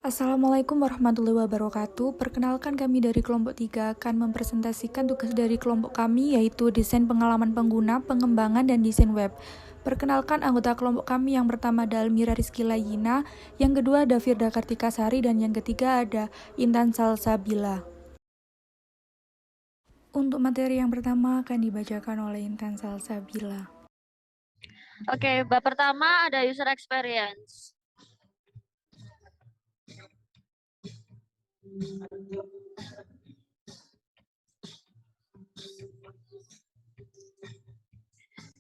Assalamualaikum warahmatullahi wabarakatuh. Perkenalkan, kami dari kelompok 3 akan mempresentasikan tugas dari kelompok kami, yaitu desain pengalaman pengguna, pengembangan, dan desain web. Perkenalkan anggota kelompok kami, yang pertama ada Almira Rizky Layina, yang kedua ada Firda Kartikasari, dan yang ketiga ada Intan Salsabila. Untuk materi yang pertama akan dibacakan oleh Intan Salsabila. Oke, bab pertama ada user experience.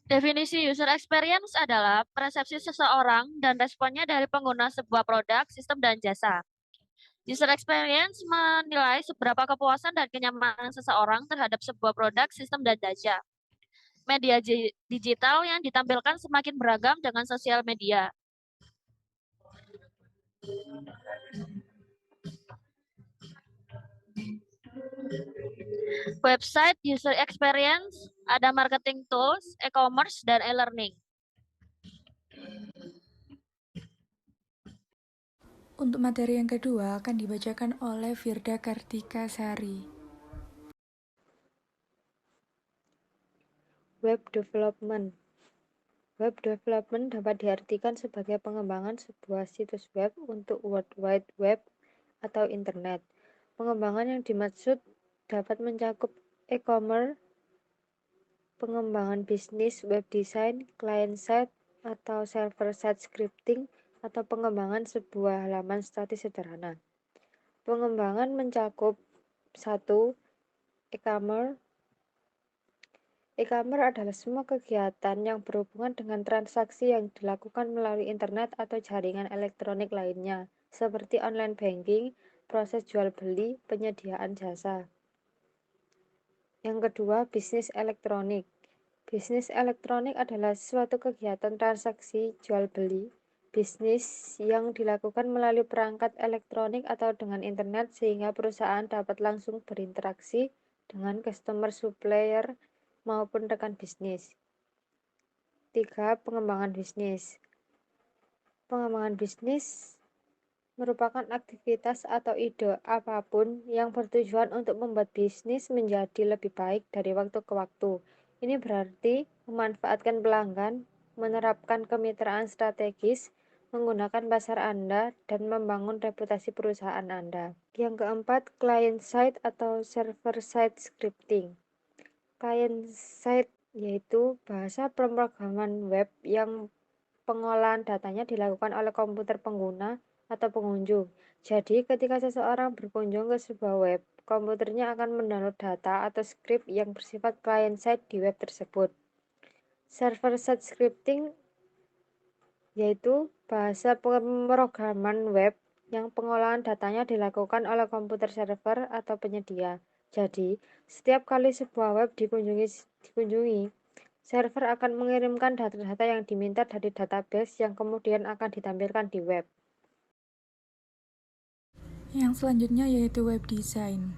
Definisi user experience adalah persepsi seseorang dan responnya dari pengguna sebuah produk, sistem, dan jasa. User experience menilai seberapa kepuasan dan kenyamanan seseorang terhadap sebuah produk, sistem, dan jasa. Media digital yang ditampilkan semakin beragam dengan sosial media. Website user experience, ada marketing tools, e-commerce, dan e-learning. Untuk materi yang kedua akan dibacakan oleh Firda Kartikasari. Web development. Web development dapat diartikan sebagai pengembangan sebuah situs web untuk World Wide Web atau Internet. Pengembangan yang dimaksud dapat mencakup e-commerce, pengembangan bisnis, web design, client-side atau server-side scripting, atau pengembangan sebuah halaman statis sederhana. Pengembangan mencakup 1. E-commerce. E-commerce adalah semua kegiatan yang berhubungan dengan transaksi yang dilakukan melalui internet atau jaringan elektronik lainnya, seperti online banking, proses jual beli, penyediaan jasa. Yang kedua, bisnis elektronik. Bisnis elektronik adalah suatu kegiatan transaksi jual beli bisnis yang dilakukan melalui perangkat elektronik atau dengan internet, sehingga perusahaan dapat langsung berinteraksi dengan customer, supplier, maupun rekan bisnis. 3. Pengembangan bisnis. Pengembangan bisnis merupakan aktivitas atau ide apapun yang bertujuan untuk membuat bisnis menjadi lebih baik dari waktu ke waktu. Ini berarti memanfaatkan pelanggan, menerapkan kemitraan strategis, menggunakan pasar Anda, dan membangun reputasi perusahaan Anda. Yang keempat, client-side atau server-side scripting. Client-side yaitu bahasa pemrograman web yang pengolahan datanya dilakukan oleh komputer pengguna atau pengunjung. Jadi, ketika seseorang berkunjung ke sebuah web, komputernya akan mendownload data atau skrip yang bersifat client-side di web tersebut. Server-side scripting yaitu bahasa pemrograman web yang pengolahan datanya dilakukan oleh komputer server atau penyedia. Jadi, setiap kali sebuah web dikunjungi, server akan mengirimkan data-data yang diminta dari database yang kemudian akan ditampilkan di web. Yang selanjutnya yaitu web design.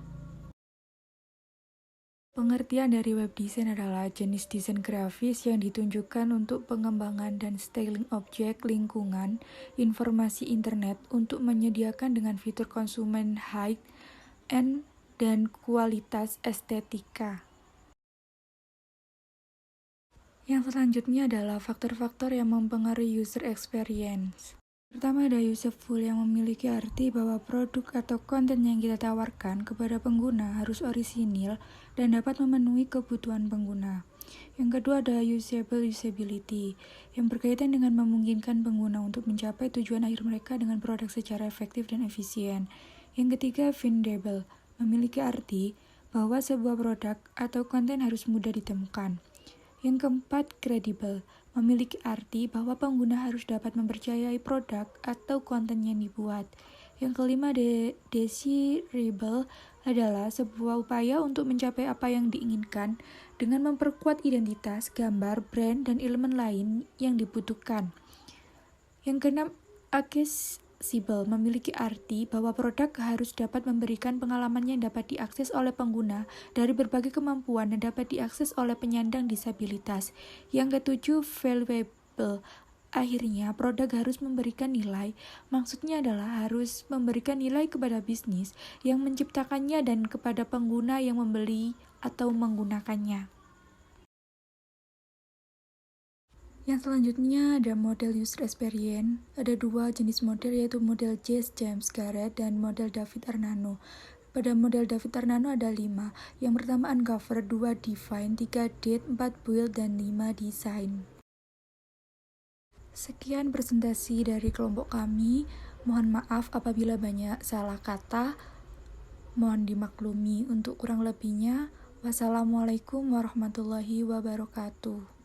Pengertian dari web design adalah jenis desain grafis yang ditunjukkan untuk pengembangan dan styling objek, lingkungan, informasi internet untuk menyediakan dengan fitur konsumen high-end dan kualitas estetika. Yang selanjutnya adalah faktor-faktor yang mempengaruhi user experience. Pertama, ada useful, yang memiliki arti bahwa produk atau konten yang kita tawarkan kepada pengguna harus orisinil dan dapat memenuhi kebutuhan pengguna. Yang kedua, ada usability, yang berkaitan dengan memungkinkan pengguna untuk mencapai tujuan akhir mereka dengan produk secara efektif dan efisien. Yang ketiga, findable, memiliki arti bahwa sebuah produk atau konten harus mudah ditemukan. Yang keempat, credible, memiliki arti bahwa pengguna harus dapat mempercayai produk atau konten yang dibuat. Yang kelima, desirable, adalah sebuah upaya untuk mencapai apa yang diinginkan dengan memperkuat identitas, gambar, brand, dan elemen lain yang dibutuhkan. Yang keenam, accessible, memiliki arti bahwa produk harus dapat memberikan pengalaman yang dapat diakses oleh pengguna dari berbagai kemampuan dan dapat diakses oleh penyandang disabilitas. Yang ketujuh, valuable, Akhirnya, produk harus memberikan nilai. Maksudnya adalah harus memberikan nilai kepada bisnis yang menciptakannya dan kepada pengguna yang membeli atau menggunakannya. Yang selanjutnya ada model user experience. Ada dua jenis model, yaitu model James Garrett dan model David Arnano. Pada model David Arnano ada 5. Yang pertama uncover, 2 define, 3 date, 4 build, dan 5 design. Sekian presentasi dari kelompok kami. Mohon maaf apabila banyak salah kata. Mohon dimaklumi untuk kurang lebihnya. Wassalamualaikum warahmatullahi wabarakatuh.